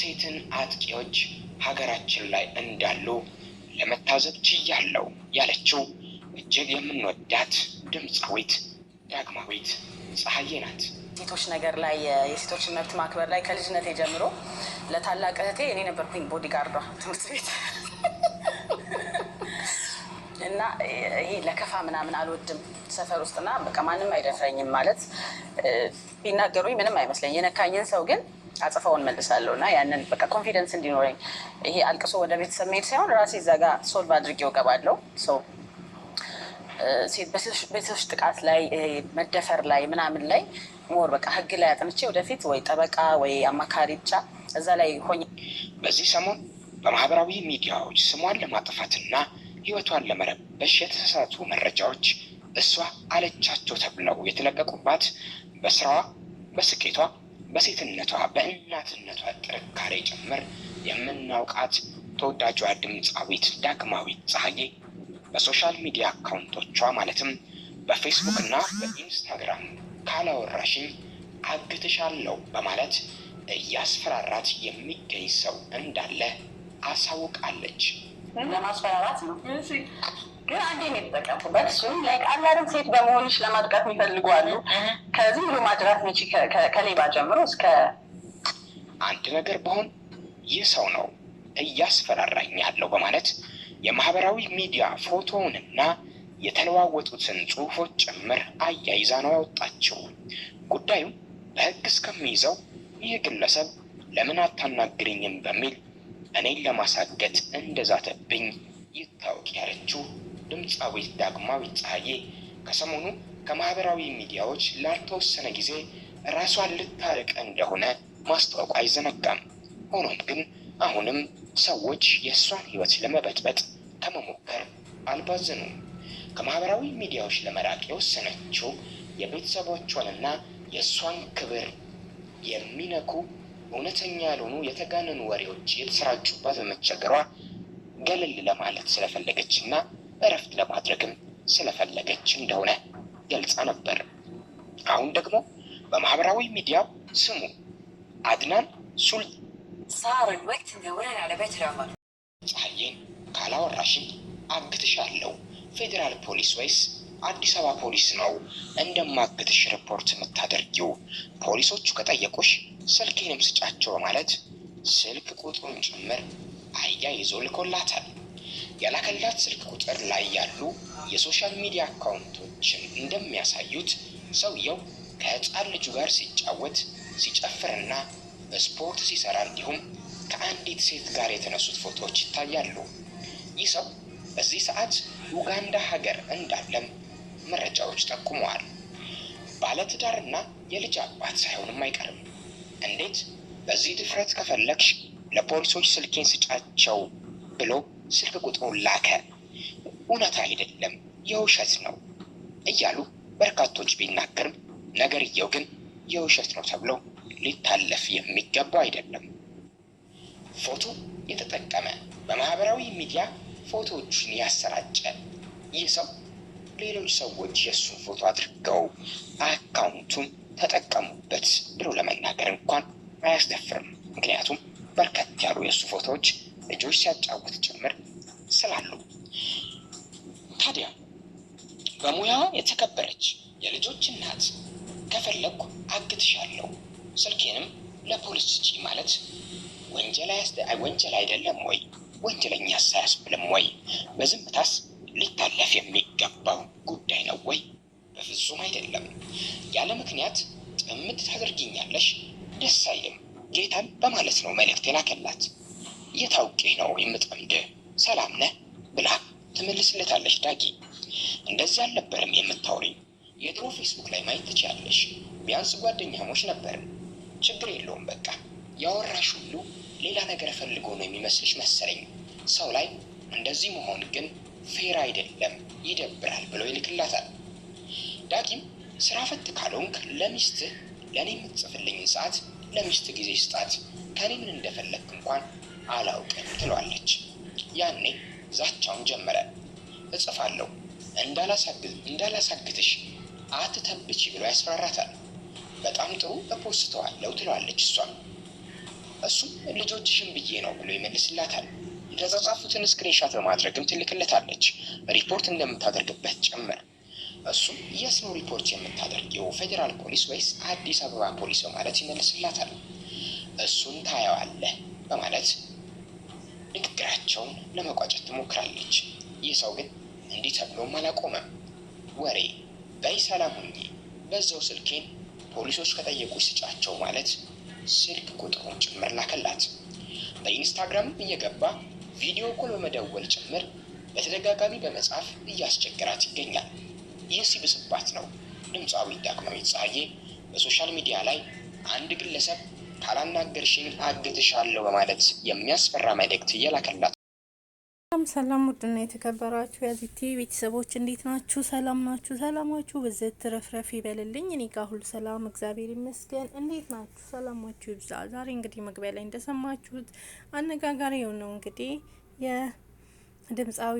ሴትን አጥቂዎች ሀገራችን ላይ እንዳሉ ለመታዘብ ችያለሁ ያለችው እጅግ የምንወዳት ድምፃዊት ዳግማዊት ፀሐዬ ናት። ሴቶች ነገር ላይ የሴቶችን መብት ማክበር ላይ ከልጅነቴ ጀምሮ ለታላቅ እህቴ እኔ ነበርኩኝ ቦዲጋርዷ ትምህርት ቤት እና ይሄ ለከፋ ምናምን አልወድም ሰፈር ውስጥና በቃ ማንም አይደፍረኝም ማለት ቢናገሩኝ ምንም አይመስለኝ። የነካኝን ሰው ግን አጽፋውን መልሳለሁ እና ያንን በቃ ኮንፊደንስ እንዲኖረኝ ይሄ አልቅሶ ወደ ቤተሰብ መሄድ ሳይሆን ራሴ እዛ ጋር ሶልቭ አድርጌው እገባለሁ። ቤተሰቦች ጥቃት ላይ መደፈር ላይ ምናምን ላይ ሞር በቃ ህግ ላይ አጥንቼ ወደፊት ወይ ጠበቃ ወይ አማካሪ ብቻ እዛ ላይ ሆኜ በዚህ ሰሞን በማህበራዊ ሚዲያዎች ስሟን ለማጥፋትና ህይወቷን ለመረበሽ የተሳሳቱ መረጃዎች እሷ አለቻቸው ተብለው የተለቀቁባት በስራዋ፣ በስኬቷ፣ በሴትነቷ፣ በእናትነቷ ጥንካሬ ጭምር የምናውቃት ተወዳጇ ድምፃዊት ዳግማዊት ፀሐዬ በሶሻል ሚዲያ አካውንቶቿ ማለትም በፌስቡክ እና በኢንስታግራም ካላወራሽኝ አግትሻለሁ በማለት እያስፈራራት የሚገኝ ሰው እንዳለ አሳውቃለች። ለማስፈራራት ነው ግን አንዴ ነው የተጠቀምኩበት። እሱም ቃላርን ሴት በመሆንሽ ለማጥቃት የሚፈልጉ አሉ። ከዚህ ብሎ ማጅራት ነች ከሌባ ጀምሮ እስከ አንድ ነገር በሆን ይህ ሰው ነው እያስፈራራኝ ያለው በማለት የማህበራዊ ሚዲያ ፎቶውንና የተለዋወጡትን ጽሑፎች ጭምር አያይዛ ነው ያወጣችው። ጉዳዩ በህግ እስከሚይዘው ይህ ግለሰብ ለምን አታናግርኝም በሚል እኔን ለማሳገት እንደዛተብኝ ይታወቅ ያለችው ድምፃዊት ዳግማዊት ፀሐዬ ከሰሞኑ ከማህበራዊ ሚዲያዎች ላልተወሰነ ጊዜ ራሷን ልታርቅ እንደሆነ ማስታወቁ አይዘነጋም። ሆኖም ግን አሁንም ሰዎች የእሷን ህይወት ለመበጥበጥ ከመሞከር አልባዘኑም። ከማህበራዊ ሚዲያዎች ለመራቅ የወሰነችው የቤተሰቦቿንና የእሷን ክብር የሚነኩ እውነተኛ ያልሆኑ የተጋነኑ ወሬዎች የተሰራጩባት በመቸገሯ ገለል ለማለት ስለፈለገችና እረፍት ለማድረግም ስለፈለገች እንደሆነ ገልጻ ነበር። አሁን ደግሞ በማህበራዊ ሚዲያ ስሙ አድናን ፀሐዬን ካላወራሽኝ አግትሻለሁ፣ ፌዴራል ፖሊስ ወይስ አዲስ አበባ ፖሊስ ነው እንደማግትሽ ሪፖርት የምታደርጊው? ፖሊሶቹ ከጠየቁሽ ስልኬንም ስጫቸው በማለት ስልክ ቁጥሩን ጭምር አያይዞ ልኮላታል። ያላከላት ስልክ ቁጥር ላይ ያሉ የሶሻል ሚዲያ አካውንቶችን እንደሚያሳዩት ሰውየው ከህፃን ልጁ ጋር ሲጫወት ሲጨፍርና ስፖርት ሲሰራ እንዲሁም ከአንዲት ሴት ጋር የተነሱት ፎቶዎች ይታያሉ። ይህ ሰው በዚህ ሰዓት ኡጋንዳ ሀገር እንዳለም መረጃዎች ጠቁመዋል። ባለትዳርና የልጅ አባት ሳይሆንም አይቀርም። እንዴት በዚህ ድፍረት ከፈለግሽ ለፖሊሶች ስልኬን ስጫቸው ብሎ ስልክ ቁጥሩን ላከ? እውነት አይደለም የውሸት ነው እያሉ በርካቶች ቢናገርም ነገርየው ግን የውሸት ነው ተብሎ ሊታለፍ የሚገባው አይደለም። ፎቶ የተጠቀመ በማህበራዊ ሚዲያ ፎቶዎችን ያሰራጨ ይህ ሰው ሌሎች ሰዎች የእሱን ፎቶ አድርገው አካውንቱን ተጠቀሙበት ብሎ ለመናገር እንኳን አያስደፍርም። ምክንያቱም በርከት ያሉ የእሱ ፎቶዎች ልጆች ሲያጫውት ጭምር ስላሉ። ታዲያ በሙያዋ የተከበረች የልጆች እናት ከፈለግኩ አግትሻለሁ፣ ስልኬንም ለፖሊስ ስጪ ማለት ወንጀል አይደለም ወይ? ወንጀለኛስ አያስብልም ወይ? በዝምታስ ሊታለፍ የሚገባው ጉዳይ ነው ወይ? በፍጹም አይደለም። ያለ ምክንያት ጥምት ታደርጊኛለሽ፣ ደስ አይልም ጌታን በማለት ነው መልእክት የላከላት። የታውቄ ነው የምጠምድ ሰላም ነህ ብላ ትመልስለታለች ዳጊ። እንደዚህ አልነበረም የምታወሪኝ፣ የድሮ ፌስቡክ ላይ ማየት ትችያለሽ፣ ቢያንስ ጓደኛሞች ነበርን። ችግር የለውም በቃ ያወራሽ ሁሉ ሌላ ነገር ፈልጎ ነው የሚመስልሽ መሰለኝ። ሰው ላይ እንደዚህ መሆን ግን ፌር አይደለም፣ ይደብራል ብሎ ይልክላታል። ዳጊም ስራ ፈት ካልሆንክ ለሚስትህ ለእኔ የምትጽፍልኝን ሰዓት ለሚስት ጊዜ ስጣት፣ ከኔ ምን እንደፈለግክ እንኳን አላውቅም ትለዋለች። ያኔ ዛቻውን ጀመረ። እጽፋለሁ፣ እንዳላሳግትሽ አትተብቺ ብሎ ያስፈራራታል። በጣም ጥሩ እፖስተዋለሁ ትለዋለች። እሷም እሱም ልጆችሽን ብዬ ነው ብሎ ይመልስላታል። የተጻጻፉትን ስክሪንሻት በማድረግም ትልክለታለች፣ ሪፖርት እንደምታደርግበት ጭምር። እሱም የት ነው ሪፖርት የምታደርጊው? ፌዴራል ፖሊስ ወይስ አዲስ አበባ ፖሊስ በማለት ይመልስላታል። እሱን ታየዋለህ በማለት ንግግራቸውን ለመቋጨት ትሞክራለች። ይህ ሰው ግን እንዲህ ተብሎም አላቆመም። ወሬ በይ ሰላም ሁኚ፣ በዛው ስልኬን ፖሊሶች ከጠየቁሽ ስጫቸው ማለት ስልክ ቁጥሩን ጭምር ላከላት። በኢንስታግራም እየገባ ቪዲዮ ኮል በመደወል ጭምር በተደጋጋሚ በመጻፍ እያስቸገራት ይገኛል። ይህ ሲብስባት ነው ድምፃዊ ዳግማዊት ፀሐዬ በሶሻል ሚዲያ ላይ አንድ ግለሰብ ካላናገርሽኝ አግትሻለሁ በማለት የሚያስፈራ መልእክት እየላከላት። ሰላም ውድና የተከበራችሁ የዚቲ ቤተሰቦች እንዴት ናችሁ? ሰላም ናችሁ? ሰላማችሁ በዘት ትረፍረፍ ይበልልኝ። እኔ ጋር ሁሉ ሰላም እግዚአብሔር ይመስገን። እንዴት ናችሁ? ሰላማችሁ ይብዛ። ዛሬ እንግዲህ መግቢያ ላይ እንደሰማችሁት አነጋጋሪ የሆነው እንግዲህ የድምፃዊ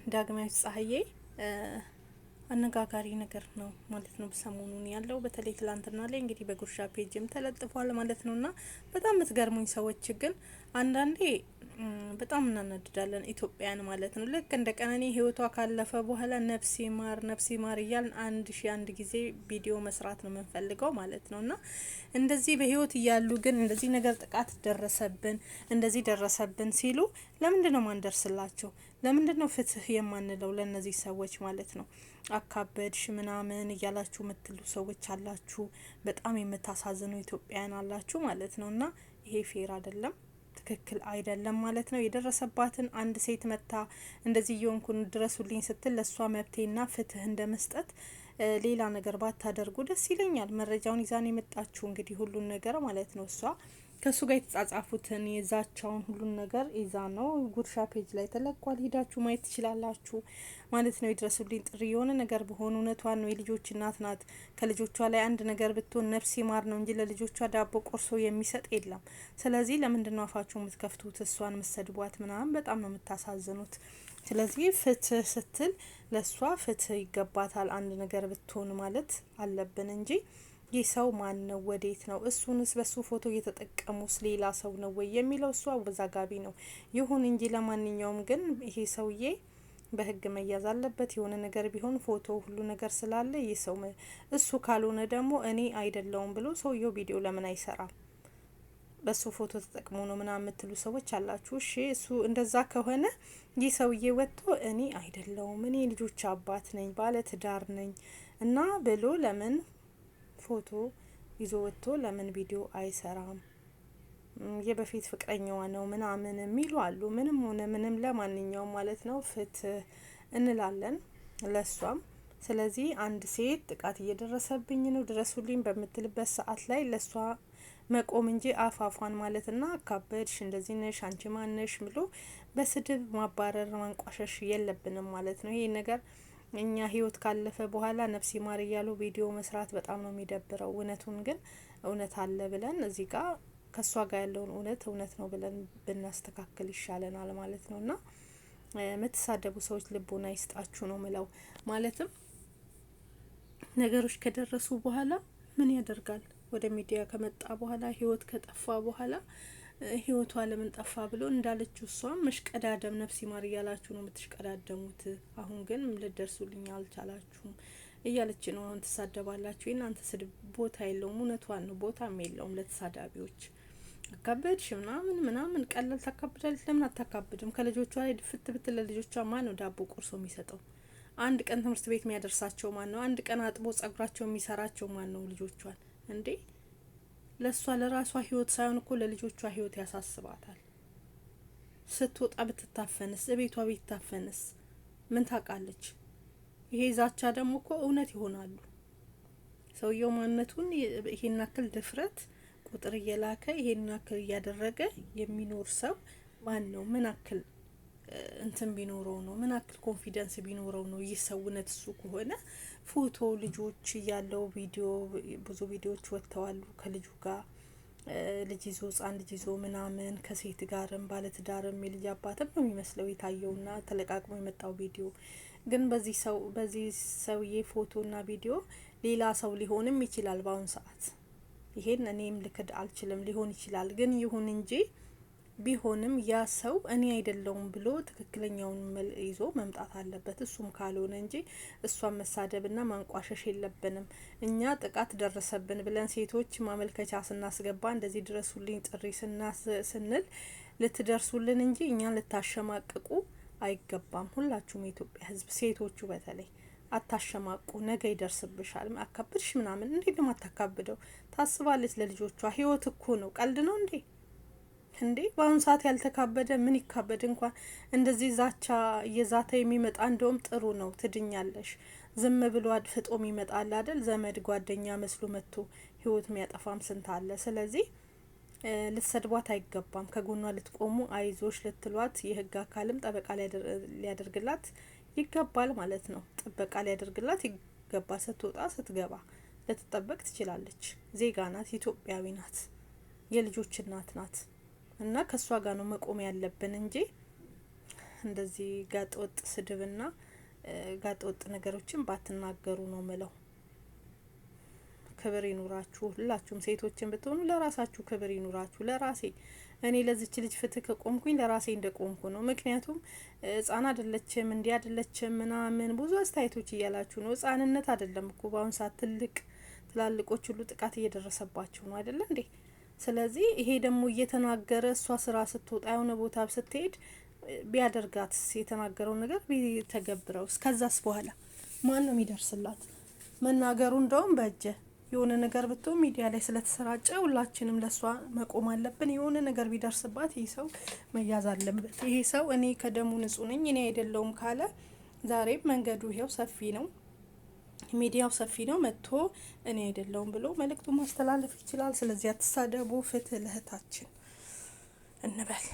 ዳግማዊት ፀሐዬ አነጋጋሪ ነገር ነው ማለት ነው። ሰሞኑን ያለው በተለይ ትላንትና ላይ እንግዲህ በጉርሻ ፔጅም ተለጥፏል ማለት ነውና በጣም የምትገርሙኝ ሰዎች ግን አንዳንዴ በጣም እናናድዳለን ኢትዮጵያን ማለት ነው። ልክ እንደ ቀነኒ ህይወቷ ካለፈ በኋላ ነፍሲ ማር እያልን አንድ ጊዜ ቪዲዮ መስራት ነው የምንፈልገው ማለት ነውና እንደዚህ በህይወት እያሉ ግን እንደዚህ ነገር ጥቃት ደረሰብን ሲሉ ለምንድን ነው ማንደርስላቸው? ለምንድን ነው ፍትህ የማንለው ለነዚህ ሰዎች ማለት ነው? አካበድሽ ምናምን እያላችሁ የምትሉ ሰዎች አላችሁ። በጣም የምታሳዝኑ ኢትዮጵያን አላችሁ ማለት ነውና ይሄ ፌር አይደለም፣ ትክክል አይደለም ማለት ነው። የደረሰባትን አንድ ሴት መታ እንደዚህ እየሆንኩን ድረሱልኝ ስትል ለሷ መብቴና ፍትህ እንደመስጠት ሌላ ነገር ባታደርጉ ደስ ይለኛል። መረጃውን ይዛን የመጣችሁ እንግዲህ ሁሉን ነገር ማለት ነው እሷ ከሱ ጋር የተጻጻፉትን የዛቻውን ሁሉን ነገር ይዛ ነው ጉርሻ ፔጅ ላይ ተለቋል። ሄዳችሁ ማየት ትችላላችሁ ማለት ነው። ይድረሱልኝ ጥሪ የሆነ ነገር በሆነ እውነቷን ነው። የልጆች እናት ናት። ከልጆቿ ላይ አንድ ነገር ብትሆን ነፍስ ይማር ነው እንጂ ለልጆቿ ዳቦ ቆርሶ የሚሰጥ የለም። ስለዚህ ለምንድን ነው አፋችሁ የምትከፍቱት? እሷን የምትሰድቧት ምናምን በጣም ነው የምታሳዝኑት። ስለዚህ ፍትህ ስትል ለሷ ፍትህ ይገባታል። አንድ ነገር ብትሆን ማለት አለብን እንጂ ይህ ሰው ማን ነው? ወዴት ነው? እሱንስ በሱ ፎቶ እየተጠቀሙስ ሌላ ሰው ነው ወይ የሚለው እሱ አወዛጋቢ ነው። ይሁን እንጂ ለማንኛውም ግን ይሄ ሰውዬ በህግ መያዝ አለበት። የሆነ ነገር ቢሆን ፎቶ ሁሉ ነገር ስላለ ይህ ሰው እሱ ካልሆነ ደግሞ እኔ አይደለውም ብሎ ሰውየው ቪዲዮ ለምን አይሰራም? በሱ ፎቶ ተጠቅሞ ነው ምናምን የምትሉ ሰዎች አላችሁ። እሺ እሱ እንደዛ ከሆነ ይህ ሰውዬ ወጥቶ እኔ አይደለውም፣ እኔ ልጆች አባት ነኝ፣ ባለ ትዳር ነኝ እና ብሎ ለምን ፎቶ ይዞ ወጥቶ ለምን ቪዲዮ አይሰራም? የበፊት ፍቅረኛዋ ነው ምናምን የሚሉ አሉ። ምንም ሆነ ምንም ለማንኛውም ማለት ነው ፍትህ እንላለን ለሷም። ስለዚህ አንድ ሴት ጥቃት እየደረሰብኝ ነው ድረሱልኝ በምትልበት ሰዓት ላይ ለሷ መቆም እንጂ አፋፏን ማለትና አካበድሽ፣ እንደዚህ ነሽ፣ አንቺ ማነሽ ብሎ በስድብ ማባረር ማንቋሸሽ የለብንም ማለት ነው። ይሄ ነገር እኛ ህይወት ካለፈ በኋላ ነፍሲ ማር እያሉ ቪዲዮ መስራት በጣም ነው የሚደብረው። እውነቱን ግን እውነት አለ ብለን እዚህ ጋር ከሷ ጋር ያለውን እውነት ነው ብለን ብናስተካክል ይሻለናል ማለት ነውና የምትሳደቡ ሰዎች ልቦና ይስጣችሁ ነው ምለው። ማለትም ነገሮች ከደረሱ በኋላ ምን ያደርጋል? ወደ ሚዲያ ከመጣ በኋላ ህይወት ከጠፋ በኋላ ህይወቷ ለምን ጠፋ ብሎ እንዳለችው እሷም መሽቀዳደም ነፍሲ ማር እያላችሁ ነው የምትሽቀዳደሙት። አሁን ግን ልደርሱልኝ አልቻላችሁም እያለች ነው። አሁን ትሳደባላችሁ። የእናንተ ስድብ ቦታ የለውም። እውነቷን ነው፣ ቦታም የለውም ለተሳዳቢዎች። አካበድሽ ምናምን ቀላል ታካብዳለች። ለምን አታካብድም? ከልጆቿ ላይ ድፍት ብትል ለልጆቿ ማን ነው ዳቦ ቆርሶ የሚሰጠው? አንድ ቀን ትምህርት ቤት የሚያደርሳቸው ማን ነው? አንድ ቀን አጥቦ ጸጉራቸው የሚሰራቸው ማን ነው? ልጆቿን እንዴ ለሷ ለራሷ ህይወት ሳይሆን እኮ ለልጆቿ ህይወት ያሳስባታል። ስትወጣ ብትታፈንስ፣ ቤቷ ቢታፈንስ ምን ታውቃለች? ይሄ ዛቻ ደግሞ እኮ እውነት ይሆናሉ። ሰውየው ማንነቱን ይሄን ያክል ድፍረት ቁጥር እየላከ ይሄን ያክል እያደረገ የሚኖር ሰው ማን ነው? ምን ያክል እንትን ቢኖረው ነው? ምን ያክል ኮንፊደንስ ቢኖረው ነው? ይህ ሰው እውነት እሱ ከሆነ ፎቶ ልጆች ያለው ቪዲዮ ብዙ ቪዲዮዎች ወጥተዋል። ከልጁ ጋር ልጅ ይዞ ህጻን ልጅ ይዞ ምናምን ከሴት ጋርም ባለትዳርም የልጅ አባትም ነው የሚመስለው የታየውና ተለቃቅሞ የመጣው ቪዲዮ። ግን በዚህ ሰውዬ ፎቶና ቪዲዮ ሌላ ሰው ሊሆንም ይችላል። በአሁን ሰዓት ይሄን እኔም ልክድ አልችልም። ሊሆን ይችላል ግን ይሁን እንጂ ቢሆንም ያ ሰው እኔ አይደለውም ብሎ ትክክለኛውን ይዞ መምጣት አለበት። እሱም ካልሆነ እንጂ እሷን መሳደብና ማንቋሸሽ የለብንም። እኛ ጥቃት ደረሰብን ብለን ሴቶች ማመልከቻ ስናስገባ እንደዚህ ድረሱልኝ ጥሪ ስንል ልትደርሱልን እንጂ እኛን ልታሸማቅቁ አይገባም። ሁላችሁም የኢትዮጵያ ሕዝብ ሴቶቹ በተለይ አታሸማቁ። ነገ ይደርስብሻል። አካብድሽ ምናምን እንዴ ነው ማታካብደው? ታስባለች ለልጆቿ። ህይወት እኮ ነው። ቀልድ ነው እንዴ? እንዴ በአሁኑ ሰዓት ያልተካበደ ምን ይካበድ? እንኳን እንደዚህ ዛቻ እየዛተ የሚመጣ እንደውም ጥሩ ነው። ትድኛለሽ። ዝም ብሎ አድፍጦም ይመጣል አይደል? ዘመድ ጓደኛ መስሎ መጥቶ ህይወት የሚያጠፋም ስንት አለ። ስለዚህ ልትሰድቧት አይገባም። ከጎኗ ልትቆሙ አይዞሽ ልትሏት የህግ አካልም ጠበቃ ሊያደርግላት ይገባል ማለት ነው። ጥበቃ ሊያደርግላት ይገባል። ስትወጣ ስትገባ ልትጠበቅ ትችላለች። ዜጋ ናት፣ ኢትዮጵያዊ ናት፣ የልጆች እናት ናት። እና ከሷ ጋር ነው መቆም ያለብን እንጂ እንደዚህ ጋጠወጥ ስድብና ጋጠወጥ ነገሮችን ባትናገሩ ነው ምለው። ክብር ይኑራችሁ። ሁላችሁም ሴቶችን ብትሆኑ ለራሳችሁ ክብር ይኑራችሁ። ለራሴ እኔ ለዚች ልጅ ፍትህ ከቆምኩኝ ለራሴ እንደቆምኩ ነው። ምክንያቱም ህጻን አይደለችም እንዲህ አይደለችም ምናምን ብዙ አስተያየቶች እያላችሁ ነው። ህጻንነት አይደለም እኮ በአሁን ሰዓት ትላልቆች ሁሉ ጥቃት እየደረሰባቸው ነው አይደለ እንዴ? ስለዚህ ይሄ ደግሞ እየተናገረ እሷ ስራ ስትወጣ የሆነ ቦታ ስትሄድ ቢያደርጋት የተናገረው ነገር ቢተገብረው እስከዛስ በኋላ ማን ነው የሚደርስላት? መናገሩ እንደውም በእጀ የሆነ ነገር ብትሆን ሚዲያ ላይ ስለተሰራጨ ሁላችንም ለሷ መቆም አለብን። የሆነ ነገር ቢደርስባት ይህ ሰው መያዝ አለበት። ይሄ ሰው እኔ ከደሙ ንጹህ ነኝ እኔ አይደለውም ካለ ዛሬም መንገዱ ይሄው ሰፊ ነው፣ ሚዲያው ሰፊ ነው። መጥቶ እኔ አይደለውም ብሎ መልእክቱ ማስተላለፍ ይችላል። ስለዚህ አትሳደቡ፣ ፍትህ ለእህታችን እንበል።